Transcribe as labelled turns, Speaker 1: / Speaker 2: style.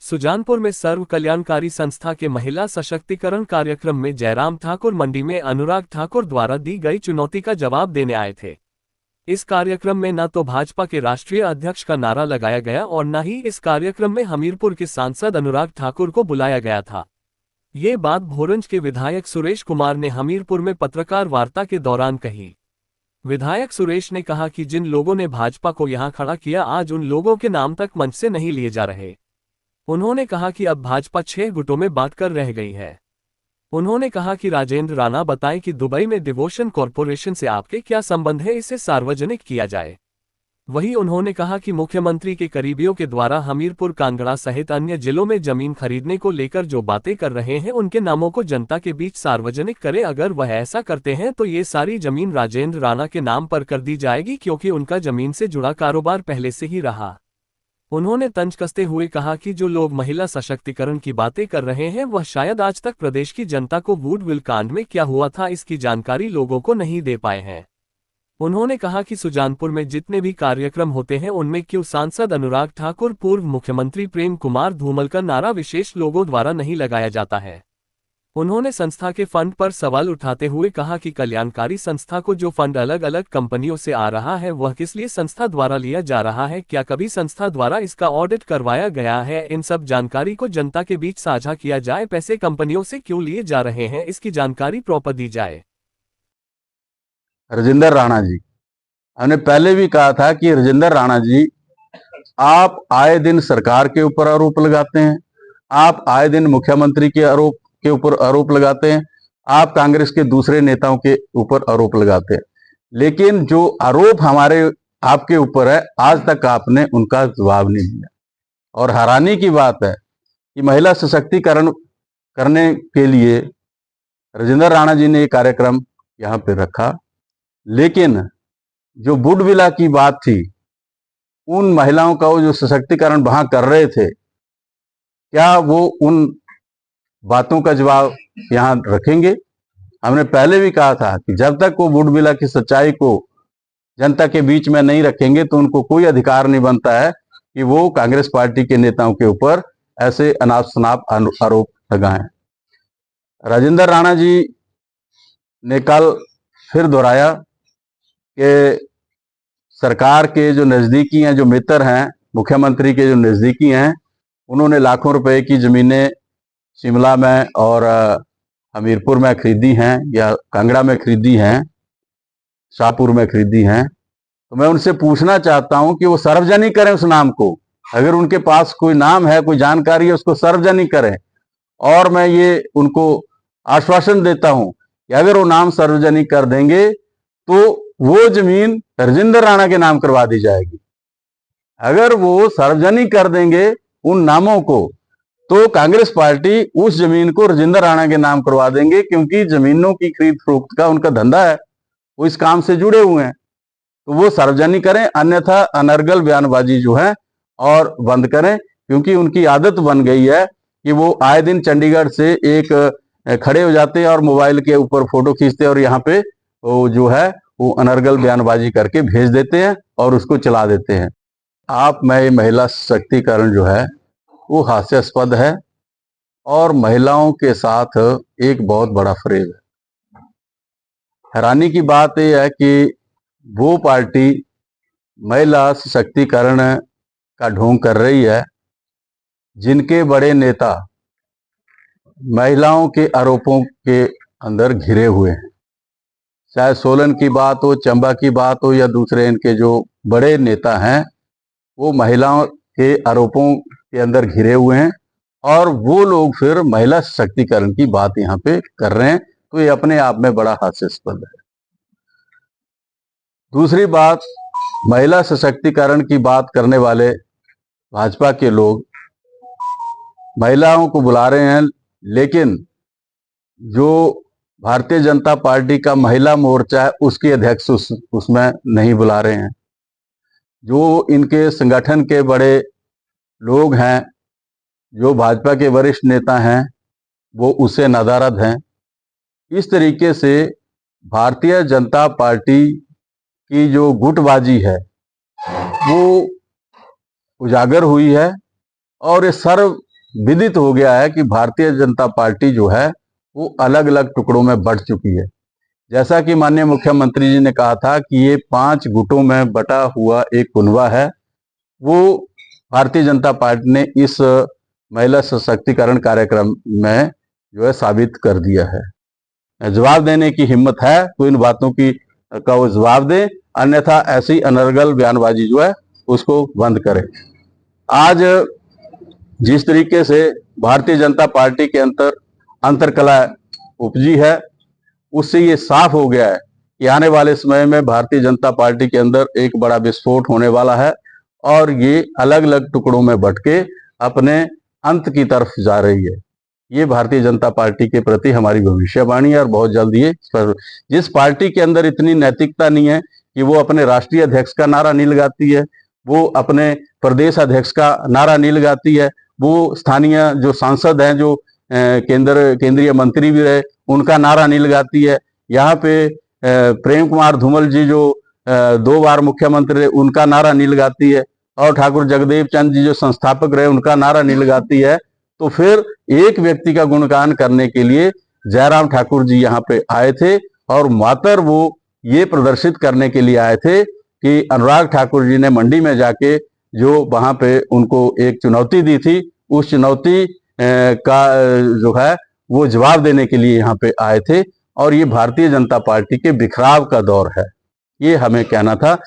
Speaker 1: सुजानपुर में सर्व कल्याणकारी संस्था के महिला सशक्तिकरण कार्यक्रम में जयराम ठाकुर मंडी में अनुराग ठाकुर द्वारा दी गई चुनौती का जवाब देने आए थे। इस कार्यक्रम में न तो भाजपा के राष्ट्रीय अध्यक्ष का नारा लगाया गया और न ही इस कार्यक्रम में हमीरपुर के सांसद अनुराग ठाकुर को बुलाया गया था। ये बात भोरंज के विधायक सुरेश कुमार ने हमीरपुर में पत्रकार वार्ता के दौरान कही। विधायक सुरेश ने कहा कि जिन लोगों ने भाजपा को यहां खड़ा किया, आज उन लोगों के नाम तक मंच से नहीं लिए जा रहे। उन्होंने कहा कि अब भाजपा 6 गुटों में बांटकर रह गई है। उन्होंने कहा कि राजेंद्र राणा बताएं कि दुबई में डिवोशन कॉरपोरेशन से आपके क्या संबंध है, इसे सार्वजनिक किया जाए। वहीं उन्होंने कहा कि मुख्यमंत्री के करीबियों के द्वारा हमीरपुर, कांगड़ा सहित अन्य जिलों में जमीन खरीदने को लेकर जो बातें कर रहे हैं, उनके नामों को जनता के बीच सार्वजनिक करें। अगर वह ऐसा करते हैं तो ये सारी जमीन राजेंद्र राणा के नाम पर कर दी जाएगी, क्योंकि उनका जमीन से जुड़ा कारोबार पहले से ही रहा। उन्होंने तंज कसते हुए कहा कि जो लोग महिला सशक्तिकरण की बातें कर रहे हैं, वह शायद आज तक प्रदेश की जनता को वुडविल कांड में क्या हुआ था, इसकी जानकारी लोगों को नहीं दे पाए हैं। उन्होंने कहा कि सुजानपुर में जितने भी कार्यक्रम होते हैं, उनमें क्यों सांसद अनुराग ठाकुर, पूर्व मुख्यमंत्री प्रेम कुमार धूमल का नारा विशेष लोगों द्वारा नहीं लगाया जाता है। उन्होंने संस्था के फंड पर सवाल उठाते हुए कहा कि कल्याणकारी संस्था को जो फंड अलग अलग कंपनियों से आ रहा है, वह किस लिए संस्था द्वारा लिया जा रहा है, क्या कभी संस्था द्वारा इसका ऑडिट करवाया गया है। इन सब जानकारी को जनता के बीच साझा किया जाए। पैसे कंपनियों से क्यों लिए जा रहे हैं, इसकी जानकारी प्रॉपर दी जाए।
Speaker 2: राजेंद्र राणा जी, हमने पहले भी कहा था कि राजेंद्र राणा जी, आप आए दिन सरकार के ऊपर आरोप लगाते हैं, आप आए दिन मुख्यमंत्री के ऊपर आरोप लगाते हैं, आप कांग्रेस के दूसरे नेताओं के ऊपर आरोप लगाते हैं, लेकिन जो आरोप हमारे आपके ऊपर है, आज तक आपने उनका जवाब नहीं दिया। और हैरानी की बात है कि महिला सशक्तिकरण करने के लिए राजेंद्र राणा जी ने ये कार्यक्रम यहाँ पे रखा, लेकिन जो वुडविला की बात थी, उन महिलाओं का वो जो सशक्तिकरण वहां कर रहे थे, क्या वो उन बातों का जवाब यहाँ रखेंगे? हमने पहले भी कहा था कि जब तक वो वुडविला की सच्चाई को जनता के बीच में नहीं रखेंगे, तो उनको कोई अधिकार नहीं बनता है कि वो कांग्रेस पार्टी के नेताओं के ऊपर ऐसे अनाप शनाप आरोप लगाएं। राजेंद्र राणा जी ने कल फिर दोहराया कि सरकार के जो नजदीकी हैं, जो मित्र हैं, मुख्यमंत्री के जो नजदीकी हैं, उन्होंने लाखों रुपए की जमीनें शिमला में और हमीरपुर में खरीदी हैं, या कांगड़ा में खरीदी हैं, शाहपुर में खरीदी हैं। तो मैं उनसे पूछना चाहता हूं कि वो सार्वजनिक करें उस नाम को। अगर उनके पास कोई नाम है, कोई जानकारी है, उसको सार्वजनिक करें। और मैं ये उनको आश्वासन देता हूं कि अगर वो नाम सार्वजनिक कर देंगे तो वो जमीन राजेंद्र राणा के नाम करवा दी जाएगी। अगर वो सार्वजनिक कर देंगे उन नामों को, तो कांग्रेस पार्टी उस जमीन को राजेंद्र राणा के नाम करवा देंगे, क्योंकि जमीनों की खरीद फरोख्त का उनका धंधा है, वो इस काम से जुड़े हुए हैं। तो वो सार्वजनिक करें, अन्यथा अनर्गल बयानबाजी जो है और बंद करें, क्योंकि उनकी आदत बन गई है कि वो आए दिन चंडीगढ़ से एक खड़े हो जाते हैं और मोबाइल के ऊपर फोटो खींचते हैं और यहाँ पे वो जो है वो अनर्गल बयानबाजी करके भेज देते हैं और उसको चला देते हैं। आप में महिला सशक्तिकरण जो है वो हास्यास्पद है और महिलाओं के साथ एक बहुत बड़ा फरेब है। हैरानी की बात यह है कि वो पार्टी महिला सशक्तिकरण का ढोंग कर रही है, जिनके बड़े नेता महिलाओं के आरोपों के अंदर घिरे हुए हैं। चाहे सोलन की बात हो, चंबा की बात हो, या दूसरे इनके जो बड़े नेता हैं, वो महिलाओं के आरोपों के अंदर घिरे हुए हैं और वो लोग फिर महिला सशक्तिकरण की बात यहाँ पे कर रहे हैं। तो ये अपने आप में बड़ा हास्यास्पद है। दूसरी बात, महिला सशक्तिकरण की बात करने वाले भाजपा के लोग महिलाओं को बुला रहे हैं, लेकिन जो भारतीय जनता पार्टी का महिला मोर्चा है, उसके अध्यक्ष उसमें नहीं बुला रहे हैं। जो इनके संगठन के बड़े लोग हैं, जो भाजपा के वरिष्ठ नेता हैं, वो उससे नादारद हैं। इस तरीके से भारतीय जनता पार्टी की जो गुटबाजी है वो उजागर हुई है और ये सर्व विदित हो गया है कि भारतीय जनता पार्टी जो है वो अलग अलग टुकड़ों में बढ़ चुकी है। जैसा कि माननीय मुख्यमंत्री जी ने कहा था कि ये 5 गुटों में बटा हुआ एक कुनबा है, वो भारतीय जनता पार्टी ने इस महिला सशक्तिकरण कार्यक्रम में जो है साबित कर दिया है। जवाब देने की हिम्मत है तो इन बातों की का वो जवाब दे, अन्यथा ऐसी अनर्गल बयानबाजी जो है उसको बंद करे। आज जिस तरीके से भारतीय जनता पार्टी के अंतरकलह उपजी है, उससे ये साफ हो गया है कि आने वाले समय में भारतीय जनता पार्टी के अंदर एक बड़ा विस्फोट होने वाला है और ये अलग अलग टुकड़ों में बंट के अपने अंत की तरफ जा रही है। ये भारतीय जनता पार्टी के प्रति हमारी भविष्यवाणी है और बहुत जल्द ये जिस पार्टी के अंदर इतनी नैतिकता नहीं है कि वो अपने राष्ट्रीय अध्यक्ष का नारा नहीं लगाती है, वो अपने प्रदेश अध्यक्ष का नारा नहीं लगाती है, वो स्थानीय जो सांसद हैं, जो केंद्रीय मंत्री भी रहे, उनका नारा नहीं लगाती है। यहाँ पे प्रेम कुमार धूमल जी जो 2 बार मुख्यमंत्री रहे, उनका नारा नहीं लगाती है, और ठाकुर जगदेव चंद जी जो संस्थापक रहे, उनका नारा नहीं लगाती है। तो फिर एक व्यक्ति का गुणगान करने के लिए जयराम ठाकुर जी यहाँ पे आए थे और मात्र वो ये प्रदर्शित करने के लिए आए थे कि अनुराग ठाकुर जी ने मंडी में जाके जो वहां पे उनको एक चुनौती दी थी, उस चुनौती का जो है वो जवाब देने के लिए यहाँ पे आए थे। और ये भारतीय जनता पार्टी के बिखराव का दौर है, ये हमें कहना था।